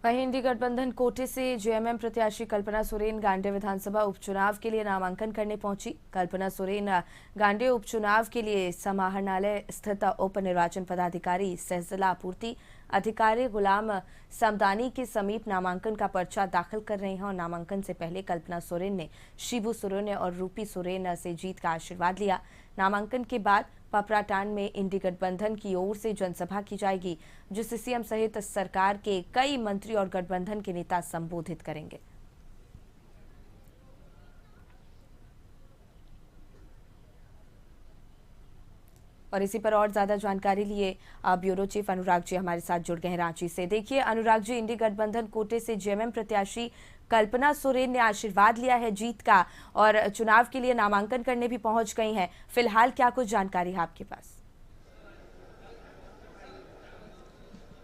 वहीं इंडी गठबंधन कोटे से जेएमएम प्रत्याशी कल्पना सोरेन गांडेय विधानसभा उपचुनाव के लिए नामांकन करने पहुंची। कल्पना सोरेन गांडेय उपचुनाव के लिए समाहरणालय स्थित उप निर्वाचन पदाधिकारी सह जिला आपूर्ति अधिकारी गुलाम समदानी के समीप नामांकन का पर्चा दाखिल कर रहे हैं और नामांकन से पहले कल्पना सोरेन ने शिबू सोरेन और रूपी सोरेन से जीत का आशीर्वाद लिया। नामांकन के बाद पपराटांड में इंडी गठबंधन की ओर से जनसभा की जाएगी, जिसे सीएम सहित सरकार के कई मंत्री और गठबंधन के नेता संबोधित करेंगे। और इसी पर और ज्यादा जानकारी लिए ब्यूरो चीफ अनुराग जी हमारे साथ जुड़ गए हैं रांची से। देखिए अनुराग जी, इंडी गठबंधन कोटे से जेएमएम प्रत्याशी कल्पना सोरेन ने आशीर्वाद लिया है जीत का और चुनाव के लिए नामांकन करने भी पहुंच गई हैं। फिलहाल क्या कुछ जानकारी है आपके पास?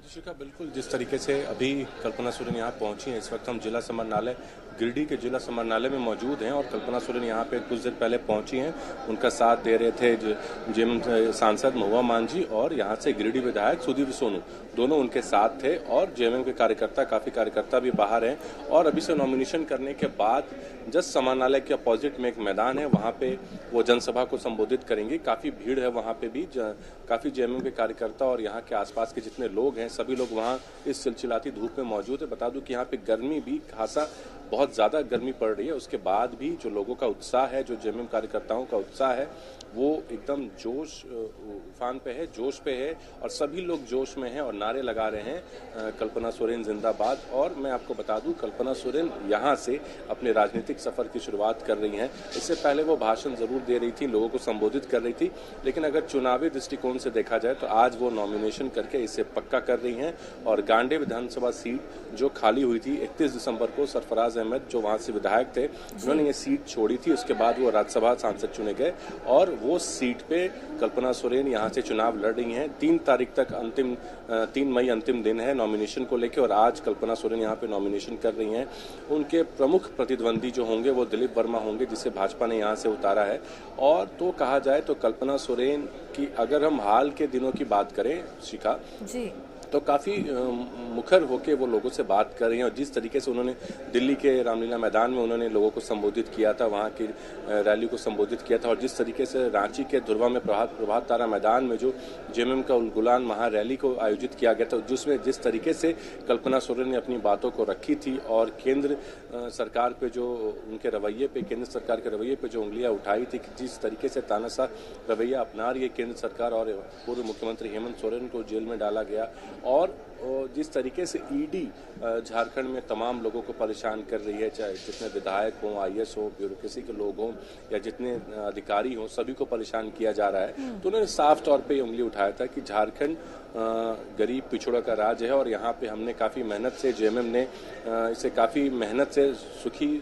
शिखा, बिल्कुल जिस तरीके से अभी कल्पना सोरेन यहाँ पहुंची हैं, इस वक्त हम जिला समाहरणालय गिरिडीह के जिला समाहरणालय में मौजूद हैं और कल्पना सोरेन यहाँ पे कुछ देर पहले पहुंची हैं। उनका साथ दे रहे थे जेएमएम सांसद महुआ मांझी और यहाँ से गिरिडीह विधायक सुधीर सोनू, दोनों उनके साथ थे और जेएमएम के काफी कार्यकर्ता भी बाहर हैं। और अभी से नॉमिनेशन करने के बाद जस्ट समाहरणालय के अपोजिट में एक मैदान है, वहाँ पे वो जनसभा को संबोधित करेंगे। काफी भीड़ है वहाँ पे भी, काफी जेएमएम के कार्यकर्ता और यहाँ के आसपास के जितने लोग हैं सभी लोग वहाँ इस चिलचिलाती धूप में मौजूद है। बता दूं कि यहाँ पे गर्मी भी खासा बहुत ज़्यादा गर्मी पड़ रही है। उसके बाद भी जो लोगों का उत्साह है, जो जेएमएम कार्यकर्ताओं का उत्साह है, वो एकदम जोश उफान पे है, जोश पे है और सभी लोग जोश में हैं और नारे लगा रहे हैं कल्पना सोरेन जिंदाबाद। और मैं आपको बता दूं, कल्पना सोरेन यहाँ से अपने राजनीतिक सफर की शुरुआत कर रही हैं। इससे पहले वो भाषण जरूर दे रही थी, लोगों को संबोधित कर रही थी, लेकिन अगर चुनावी दृष्टिकोण से देखा जाए तो आज वो नॉमिनेशन करके इसे पक्का कर रही हैं। और गांडेय विधानसभा सीट जो खाली हुई थी 31 दिसंबर को, सरफराज अहमद जो वहां से विधायक थे, उन्होंने ये सीट छोड़ी थी। उसके बाद वो राज्यसभा सांसद चुने गए और वो सीट पे कल्पना सोरेन यहाँ से चुनाव लड़ रही हैं। 3 तारीख तक 3 मई अंतिम दिन है नॉमिनेशन को लेकर और आज कल्पना सोरेन यहाँ पे नॉमिनेशन कर रही हैं। उनके प्रमुख प्रतिद्वंदी जो होंगे वो दिलीप वर्मा होंगे, जिसे भाजपा ने यहाँ से उतारा है। और तो कहा जाए तो कल्पना सोरेन की अगर हम हाल के दिनों की बात करें शिखा जी, तो काफ़ी मुखर होकर वो लोगों से बात कर रही हैं। और जिस तरीके से उन्होंने दिल्ली के रामलीला मैदान में उन्होंने लोगों को संबोधित किया था, वहाँ की रैली को संबोधित किया था, और जिस तरीके से रांची के धुरवा में प्रभात तारा मैदान में जो जेएमएम का उलगुलान महा रैली को आयोजित किया गया था, जिसमें जिस तरीके से कल्पना सोरेन ने अपनी बातों को रखी थी और केंद्र सरकार पे जो उनके रवैये पे, केंद्र सरकार के रवैये पे जो उंगलियां उठाई थी, जिस तरीके से तानाशाह रवैया अपना रही है केंद्र सरकार और पूर्व मुख्यमंत्री हेमंत सोरेन को जेल में डाला गया, और जिस तरीके से ईडी झारखंड में तमाम लोगों को परेशान कर रही है, चाहे जितने विधायक हों, आईएएस हो, ब्यूरोक्रेसी के लोग हों या जितने अधिकारी हों, सभी को परेशान किया जा रहा है। तो उन्होंने साफ तौर पे उंगली उठाया था कि झारखंड गरीब पिछड़ा का राज्य है और यहाँ पे हमने काफ़ी मेहनत से, जेएमएम ने इसे काफ़ी मेहनत से सुखी,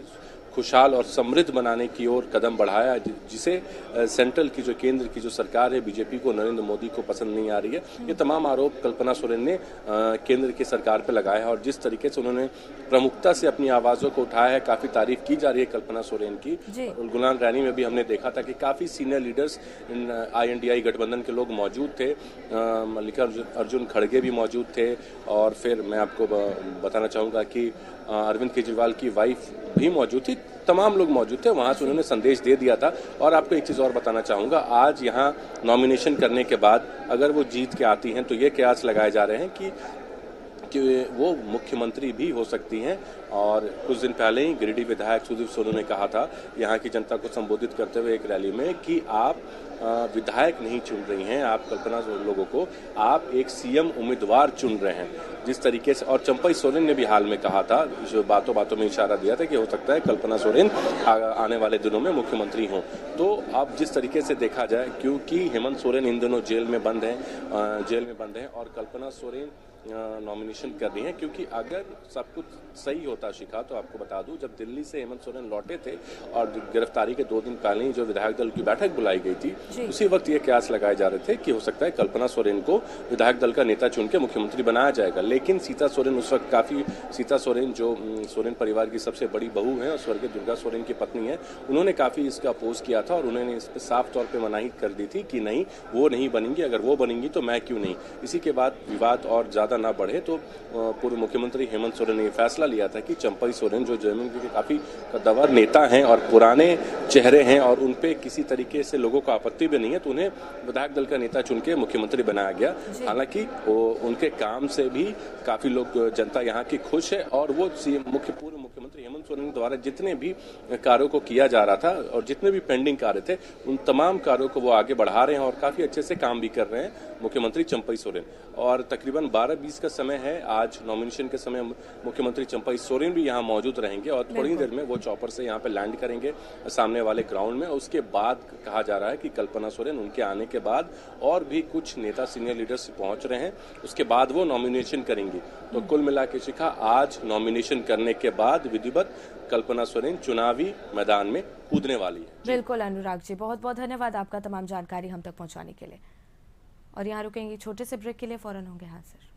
खुशहाल और समृद्ध बनाने की ओर कदम बढ़ाया, जिसे सेंट्रल की जो केंद्र की जो सरकार है, बीजेपी को, नरेंद्र मोदी को पसंद नहीं आ रही है। ये तमाम आरोप कल्पना सोरेन ने केंद्र की सरकार पर लगाया है और जिस तरीके से उन्होंने प्रमुखता से अपनी आवाज़ों को उठाया है, काफ़ी तारीफ की जा रही है कल्पना सोरेन की। उलगुलान रैली में भी हमने देखा था कि काफ़ी सीनियर लीडर्स INDI गठबंधन के लोग मौजूद थे, मल्लिकार्जुन खड़गे भी मौजूद थे और फिर मैं आपको बताना चाहूँगा कि अरविंद केजरीवाल की वाइफ भी मौजूद थी, तमाम लोग मौजूद थे। वहां से उन्होंने संदेश दे दिया था। और आपको एक चीज़ और बताना चाहूँगा, आज यहाँ नॉमिनेशन करने के बाद अगर वो जीत के आती हैं तो ये कयास लगाए जा रहे हैं कि वो मुख्यमंत्री भी हो सकती हैं। और कुछ दिन पहले ही गिरिडीह विधायक सुधीर सोनू ने कहा था यहाँ की जनता को संबोधित करते हुए एक रैली में कि आप विधायक नहीं चुन रही हैं, आप कल्पना लोगों को, आप एक सीएम उम्मीदवार चुन रहे हैं। जिस तरीके से, और चंपई सोरेन ने भी हाल में कहा था, जो बातों बातों में इशारा दिया था कि हो सकता है कल्पना सोरेन आने वाले दिनों में मुख्यमंत्री हों। तो अब जिस तरीके से देखा जाए, क्योंकि हेमंत सोरेन इन दिनों जेल में बंद हैं और कल्पना सोरेन नॉमिनेशन कर रही हैं, क्योंकि अगर सब कुछ सही होता शिखा, तो आपको बता दूं, जब दिल्ली से हेमंत सोरेन लौटे थे और गिरफ्तारी के 2 दिन पहले ही जो विधायक दल की बैठक बुलाई गई थी, उसी वक्त ये कयास लगाए जा रहे थे कि हो सकता है कल्पना सोरेन को विधायक दल का नेता चुन के मुख्यमंत्री बनाया जाएगा। लेकिन सीता सोरेन उस वक्त सीता सोरेन जो सोरेन परिवार की सबसे बड़ी बहू है और स्वर्गीय दुर्गा सोरेन की पत्नी है, उन्होंने काफी इसका अपोज किया था और उन्होंने इस पर साफ तौर पर मनाही कर दी थी कि नहीं, वो नहीं बनेंगी, अगर वो बनेंगी तो मैं क्यों नहीं। इसी के बाद विवाद और ज्यादा लोकप्रियता ना बढ़े, तो पूर्व मुख्यमंत्री हेमंत सोरेन ने ये फैसला लिया था कि चंपई सोरेन जो जेएमएम के काफी कद्दावर नेता हैं और पुराने चेहरे हैं और उन पे किसी तरीके से लोगों को आपत्ति भी नहीं है, तो उन्हें विधायक दल का नेता चुन के मुख्यमंत्री बनाया गया। हालांकि उनके काम से भी काफी लोग, जनता यहाँ की खुश है और वो पूर्व मुख्यमंत्री हेमंत सोरेन द्वारा जितने भी कार्यों को किया जा रहा था और जितने भी पेंडिंग कार्य थे उन तमाम कार्यों को वो आगे बढ़ा रहे हैं और काफी अच्छे से काम भी कर रहे हैं मुख्यमंत्री चंपई सोरेन। और तकरीबन 12:20 का समय है, आज नॉमिनेशन के समय मुख्यमंत्री चंपई सोरेन भी यहाँ मौजूद रहेंगे और थोड़ी देर में वो चॉपर से यहाँ पे लैंड करेंगे सामने वाले ग्राउंड में। उसके बाद कहा जा रहा है कि कल्पना सोरेन उनके आने के बाद और भी कुछ नेता सीनियर लीडर्स पहुंच रहे हैं, उसके बाद वो नॉमिनेशन करेंगी। तो कुल मिला के शिखा, आज नॉमिनेशन करने के बाद विधिवत कल्पना सोरेन चुनावी मैदान में कूदने वाली है। बिल्कुल अनुराग जी, बहुत बहुत धन्यवाद आपका तमाम जानकारी हम तक पहुंचाने के लिए। और यहाँ रुकेंगे छोटे से ब्रेक के लिए, फौरन होंगे हाजिर।